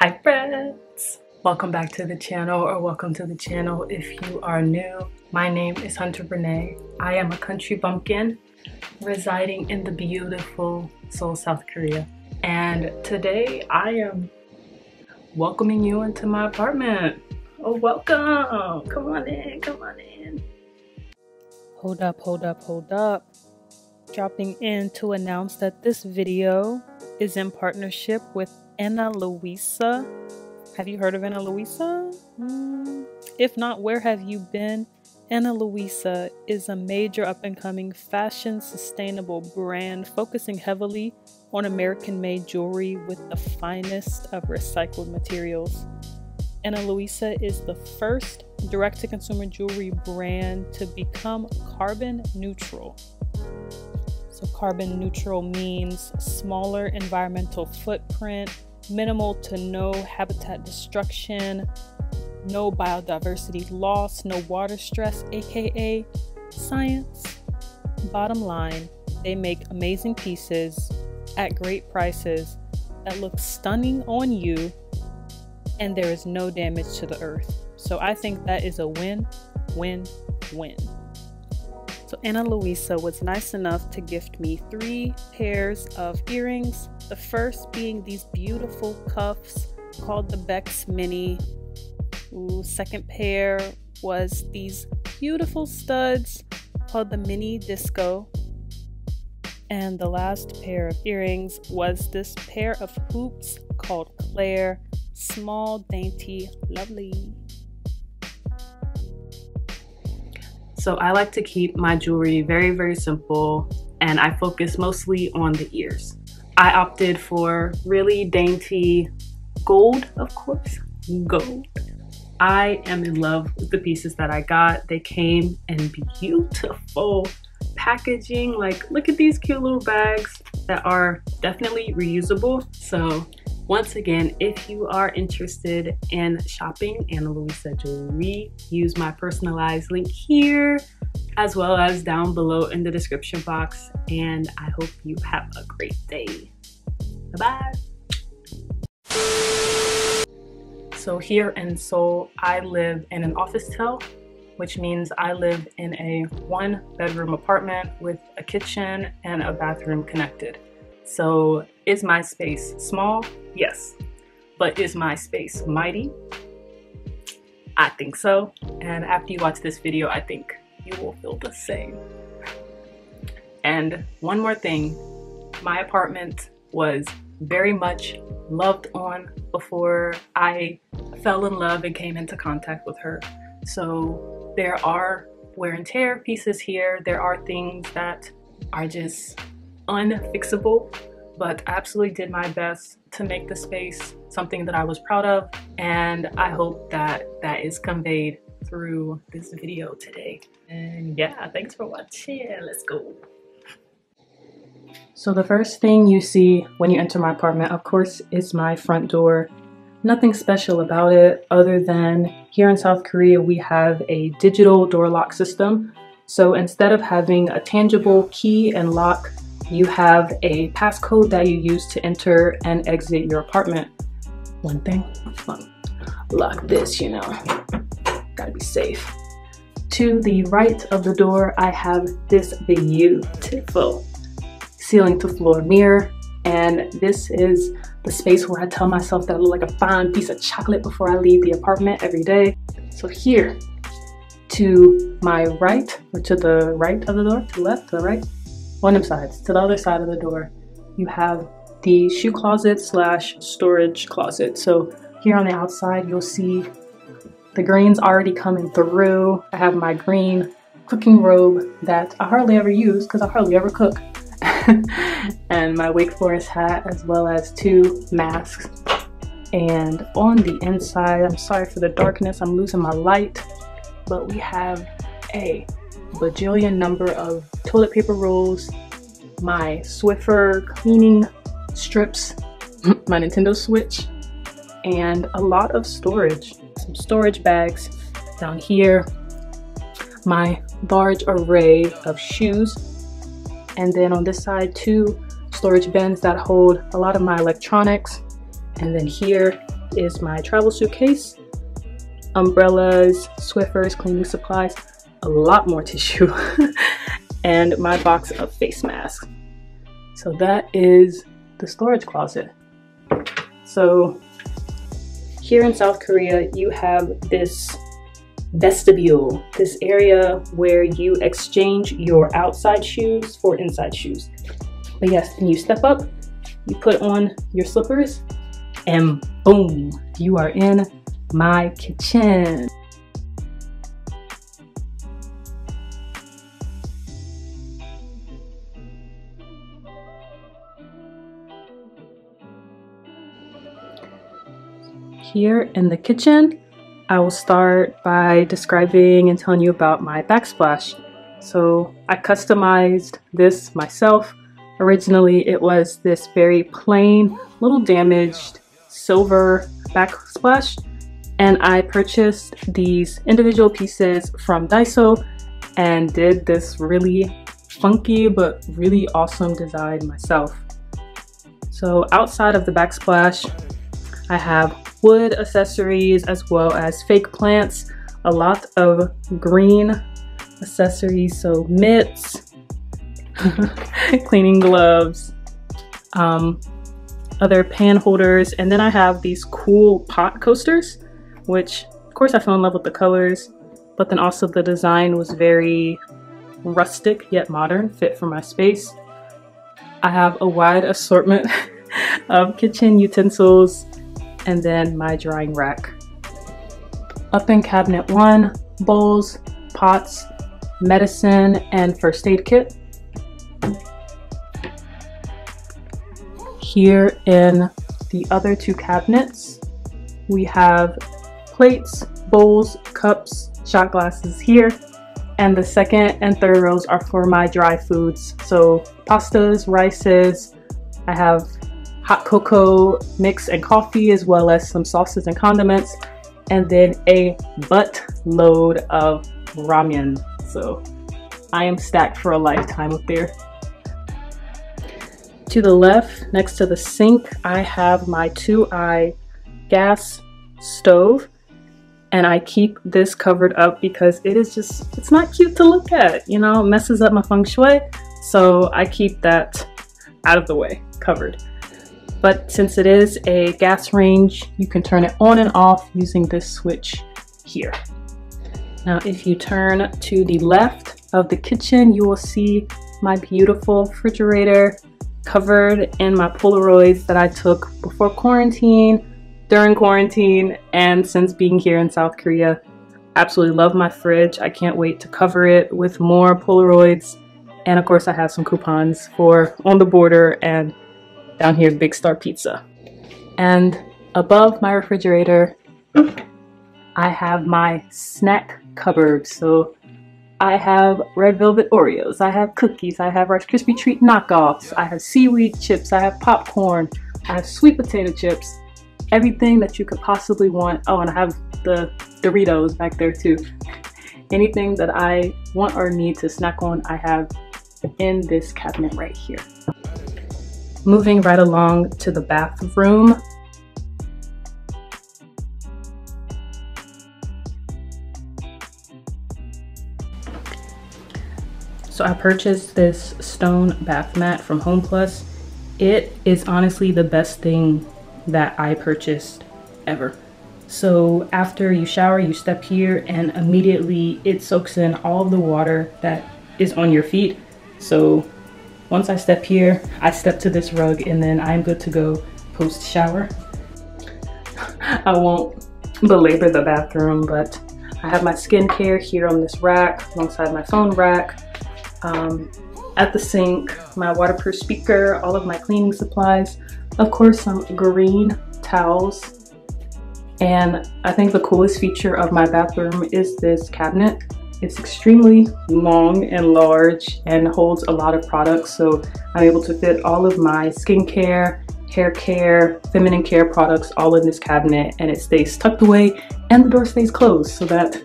Hi friends! Welcome back to the channel, or welcome to the channel if you are new. My name is Hunter Renee. I am a country bumpkin residing in the beautiful Seoul, South Korea. And today I am welcoming you into my apartment. Oh, welcome! Come on in, come on in. Hold up. Dropping in to announce that this video is in partnership with Ana Luisa. Have you heard of Ana Luisa? If not, where have you been? Ana Luisa is a major up-and-coming fashion sustainable brand focusing heavily on American-made jewelry with the finest of recycled materials. Ana Luisa is the first direct-to-consumer jewelry brand to become carbon neutral. So carbon neutral means smaller environmental footprint, minimal to no habitat destruction, no biodiversity loss, no water stress, aka science. Bottom line, they make amazing pieces at great prices that look stunning on you, and there is no damage to the earth. So I think that is a win-win-win. So Ana Luisa was nice enough to gift me 3 pairs of earrings. The first being these beautiful cuffs called the Bex Mini. Second pair was these beautiful studs called the Mini Disco. And the last pair of earrings was this pair of hoops called Claire. Small, dainty, lovely. So I like to keep my jewelry very simple, and I focus mostly on the ears. I opted for really dainty gold, of course, gold. I am in love with the pieces that I got. They came in beautiful packaging. Like, look at these cute little bags that are definitely reusable. So once again, if you are interested in shopping Ana Luisa jewelry, use my personalized link here as well as down below in the description box. And I hope you have a great day. Bye-bye. So here in Seoul, I live in an office tel, which means I live in a 1-bedroom apartment with a kitchen and a bathroom connected. So is my space small? Yes. But is my space mighty? I think so. And after you watch this video, I think you will feel the same. And one more thing, my apartment was very much loved on before I fell in love and came into contact with her. So there are wear and tear pieces here. There are things that are just unfixable, but I absolutely did my best to make the space something that I was proud of, and I hope that that is conveyed through this video today. And yeah, thanks for watching. Let's go. So the first thing you see when you enter my apartment, of course, is my front door. Nothing special about it other than here in South Korea we have a digital door lock system. So instead of having a tangible key and lock, you have a passcode that you use to enter and exit your apartment. One thing, lock this, you know, gotta be safe. To the right of the door, I have this beautiful ceiling to floor mirror. And this is the space where I tell myself that I look like a fine piece of chocolate before I leave the apartment every day. So here, to my right, or to the right of the door, to the left, to the right, on them sides, to the other side of the door, you have the shoe closet slash storage closet. So here on the outside, you'll see the greens already coming through. I have my green cooking robe that I hardly ever use because I hardly ever cook. And my Wake Forest hat, as well as 2 masks. And on the inside, I'm sorry for the darkness, I'm losing my light, but we have a bajillion number of toilet paper rolls, my Swiffer cleaning strips, my Nintendo Switch, and a lot of storage. Some storage bags down here, my large array of shoes, and then on this side 2 storage bins that hold a lot of my electronics, and then here is my travel suitcase, umbrellas, Swiffers, cleaning supplies, a lot more tissue, and my box of face masks. So that is the storage closet. So here in South Korea, you have this vestibule, this area where you exchange your outside shoes for inside shoes. But yes, and you step up, you put on your slippers, and boom, you are in my kitchen. Here in the kitchen, I will start by describing and telling you about my backsplash. So I customized this myself. Originally, it was this very plain, little damaged silver backsplash, and I purchased these individual pieces from Daiso and did this really funky but really awesome design myself. So outside of the backsplash, I have wood accessories as well as fake plants, a lot of green accessories, so mitts, cleaning gloves, other pan holders, and then I have these cool pot coasters, which of course I fell in love with the colors, but then also the design was very rustic yet modern, fit for my space. I have a wide assortment of kitchen utensils, and then my drying rack. Up in cabinet 1, bowls, pots, medicine, and first aid kit. Here in the other 2 cabinets, we have plates, bowls, cups, shot glasses here, and the second and third rows are for my dry foods. So pastas, rices, I have hot cocoa mix and coffee, as well as some sauces and condiments, and then a buttload of ramen. So I am stacked for a lifetime up there. To the left, next to the sink, I have my 2i gas stove, and I keep this covered up because it is just, it's not cute to look at, you know, it messes up my feng shui, so I keep that out of the way, covered. But since it is a gas range, you can turn it on and off using this switch here. Now, if you turn to the left of the kitchen, you will see my beautiful refrigerator covered in my Polaroids that I took before quarantine, during quarantine, and since being here in South Korea. Absolutely love my fridge. I can't wait to cover it with more Polaroids. And of course, I have some coupons for On the Border and down here Big Star Pizza. And above my refrigerator, I have my snack cupboard. So I have red velvet Oreos, I have cookies, I have Rice Krispie Treat knockoffs, I have seaweed chips, I have popcorn, I have sweet potato chips, everything that you could possibly want. Oh, and I have the Doritos back there too. Anything that I want or need to snack on, I have in this cabinet right here. Moving right along to the bathroom. So I purchased this stone bath mat from Home Plus. It is honestly the best thing that I purchased ever. So after you shower, you step here and immediately it soaks in all of the water that is on your feet. So once I step here, I step to this rug and then I'm good to go post shower. I won't belabor the bathroom, but I have my skincare here on this rack alongside my phone rack. At the sink, my waterproof speaker, all of my cleaning supplies, of course some green towels. And I think the coolest feature of my bathroom is this cabinet. It's extremely long and large and holds a lot of products, so I'm able to fit all of my skincare, hair care, feminine care products all in this cabinet, and it stays tucked away and the door stays closed so that,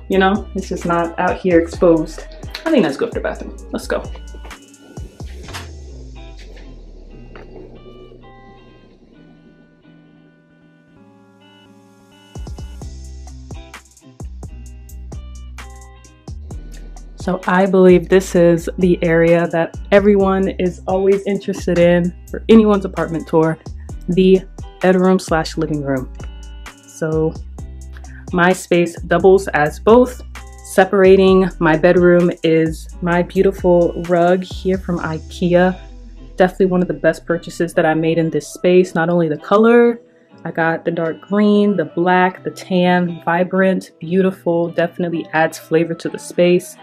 you know, it's just not out here exposed. I think that's good for the bathroom. Let's go. So I believe this is the area that everyone is always interested in for anyone's apartment tour, the bedroom / living room. So my space doubles as both. Separating my bedroom is my beautiful rug here from IKEA. Definitely one of the best purchases that I made in this space. Not only the color, I got the dark green, the black, the tan, vibrant, beautiful, definitely adds flavor to the space.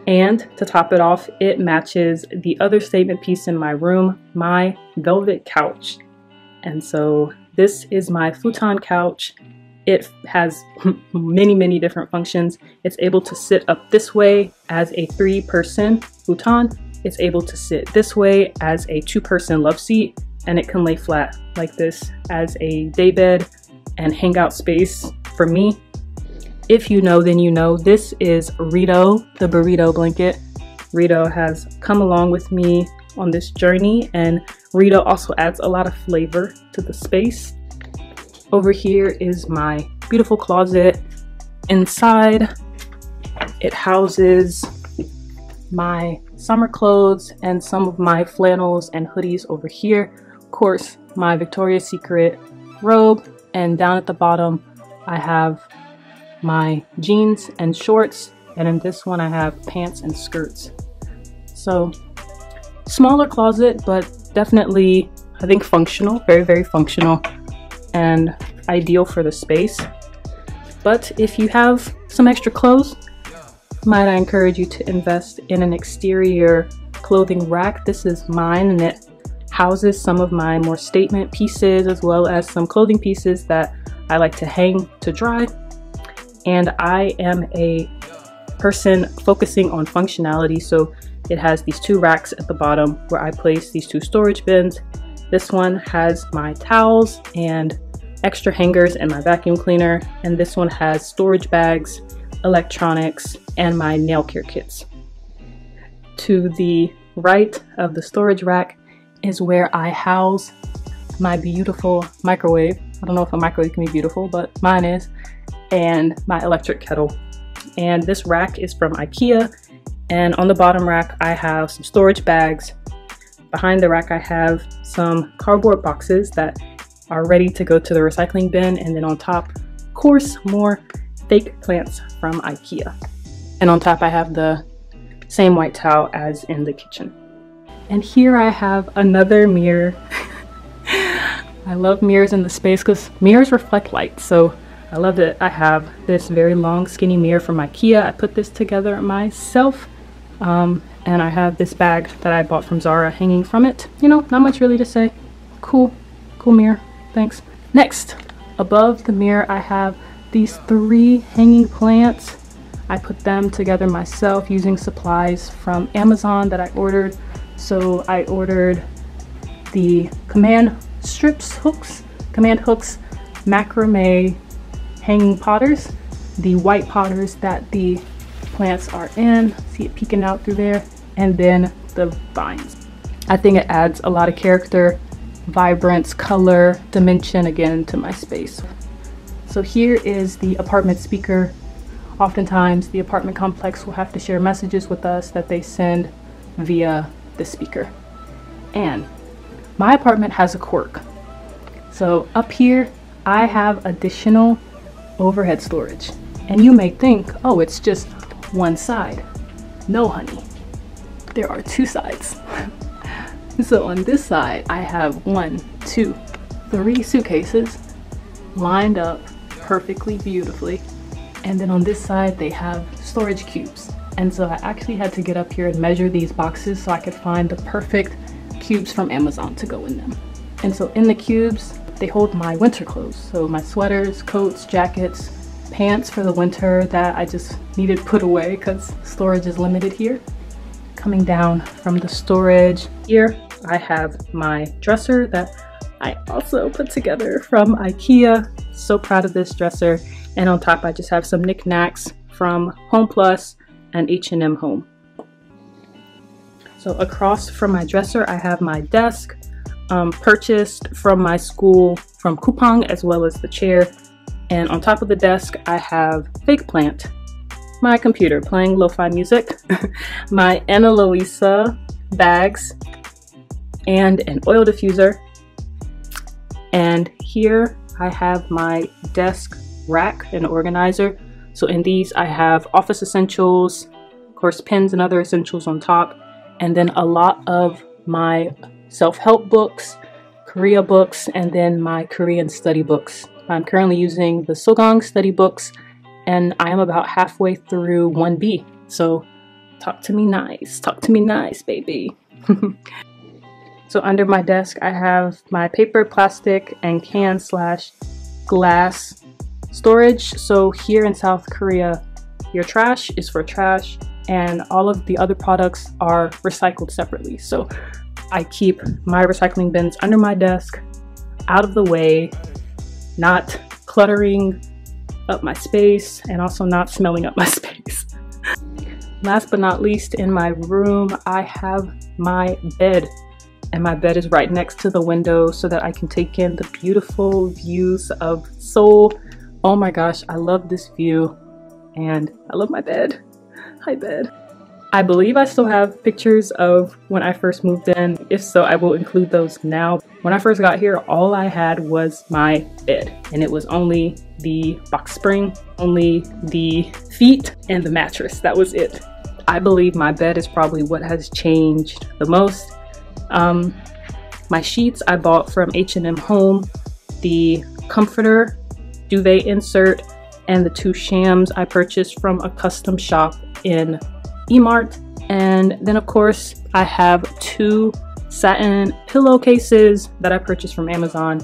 And to top it off, it matches the other statement piece in my room, my velvet couch. And so this is my futon couch. It has many different functions. It's able to sit up this way as a 3-person futon. It's able to sit this way as a 2-person love seat, and it can lay flat like this as a daybed and hangout space for me. If you know, then you know, this is Rito, the burrito blanket. Rito has come along with me on this journey, and Rito also adds a lot of flavor to the space. Over here is my beautiful closet. Inside, it houses my summer clothes and some of my flannels and hoodies over here. Of course, my Victoria's Secret robe, and down at the bottom, I have my jeans and shorts, and in this one I have pants and skirts. So smaller closet, but definitely I think functional, very functional and ideal for the space. But if you have some extra clothes, might I encourage you to invest in an exterior clothing rack. This is mine, and it houses some of my more statement pieces as well as some clothing pieces that I like to hang to dry. And I am a person focusing on functionality, so it has these 2 racks at the bottom where I place these 2 storage bins. This one has my towels and extra hangers and my vacuum cleaner, and this one has storage bags, electronics, and my nail care kits. To the right of the storage rack is where I house my beautiful microwave. I don't know if a microwave can be beautiful, but mine is. And my electric kettle. And this rack is from IKEA, and on the bottom rack I have some storage bags. Behind the rack I have some cardboard boxes that are ready to go to the recycling bin, and then on top, of course, more fake plants from IKEA. And on top I have the same white towel as in the kitchen. And here I have another mirror. I love mirrors in the space because mirrors reflect light, so I love that I have this very long skinny mirror from IKEA. I put this together myself, and I have this bag that I bought from Zara hanging from it. You know, not much really to say. Cool mirror, thanks. Next, above the mirror I have these 3 hanging plants. I put them together myself using supplies from Amazon that I ordered. So I ordered the command hooks, macrame hanging potters, the white potters that the plants are in, see it peeking out through there, and then the vines. I think it adds a lot of character, vibrance, color, dimension again to my space. So here is the apartment speaker. Oftentimes the apartment complex will have to share messages with us that they send via the speaker. And my apartment has a quirk. So up here I have additional overhead storage, and you may think, oh, it's just one side. No, honey, there are 2 sides. So on this side I have 1, 2, 3 suitcases lined up perfectly beautifully, and then on this side they have storage cubes. And so I actually had to get up here and measure these boxes so I could find the perfect cubes from Amazon to go in them. And so in the cubes they hold my winter clothes, so my sweaters, coats, jackets, pants for the winter that I just needed put away because storage is limited here. Coming down from the storage here, I have my dresser that I also put together from IKEA. So proud of this dresser. And on top I just have some knickknacks from Home Plus and H&M Home. So across from my dresser I have my desk, purchased from my school from Coupang, as well as the chair. And on top of the desk I have fake plant my computer playing lo-fi music, my Ana Luisa bags, and an oil diffuser. And here I have my desk rack and organizer. So in these I have office essentials, of course pens and other essentials on top, and then a lot of my self-help books, Korea books, and then my Korean study books. I'm currently using the Sogang study books, and I am about halfway through 1B. So talk to me nice, baby. So under my desk, I have my paper, plastic, and can/glass storage. So here in South Korea, your trash is for trash, and all of the other products are recycled separately. So I keep my recycling bins under my desk, out of the way, not cluttering up my space, and also not smelling up my space. Last but not least, in my room, I have my bed. And my bed is right next to the window so that I can take in the beautiful views of Seoul. Oh my gosh, I love this view, and I love my bed. Hi, bed. I believe I still have pictures of when I first moved in. If so, I will include those now. When I first got here, all I had was my bed, and it was only the box spring, only the feet, and the mattress. That was it. I believe my bed is probably what has changed the most. My sheets I bought from H&M Home, the comforter, duvet insert, and the 2 shams I purchased from a custom shop in E-Mart. And then of course I have 2 satin pillowcases that I purchased from Amazon.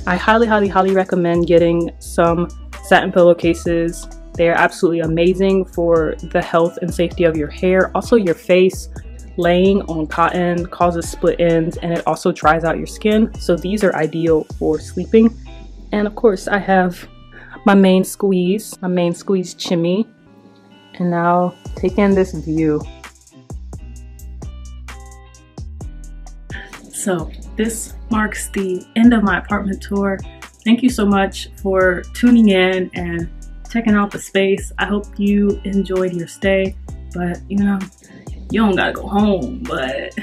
I highly recommend getting some satin pillowcases. They are absolutely amazing for the health and safety of your hair, also your face. Laying on cotton causes split ends, and it also dries out your skin. So these are ideal for sleeping. And of course I have my main squeeze chimney. And now take in this view. So this marks the end of my apartment tour. Thank you so much for tuning in and checking out the space. I hope you enjoyed your stay, but you know, you don't gotta go home, but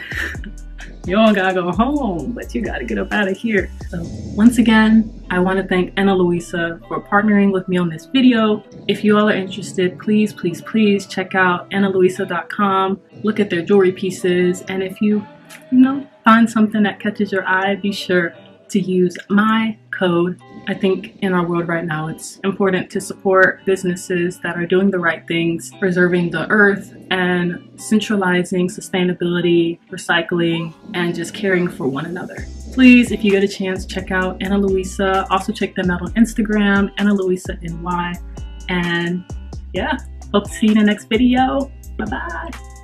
you gotta get up out of here. So once again, I want to thank Ana Luisa for partnering with me on this video. If you all are interested, please check out analuisa.com. Look at their jewelry pieces, and if you find something that catches your eye, be sure to use my code. I think in our world right now, it's important to support businesses that are doing the right things, preserving the earth, and centralizing sustainability, recycling, and just caring for one another. Please, if you get a chance, check out Ana Luisa. Also check them out on Instagram, Ana Luisa NY. And yeah, hope to see you in the next video. Bye-bye.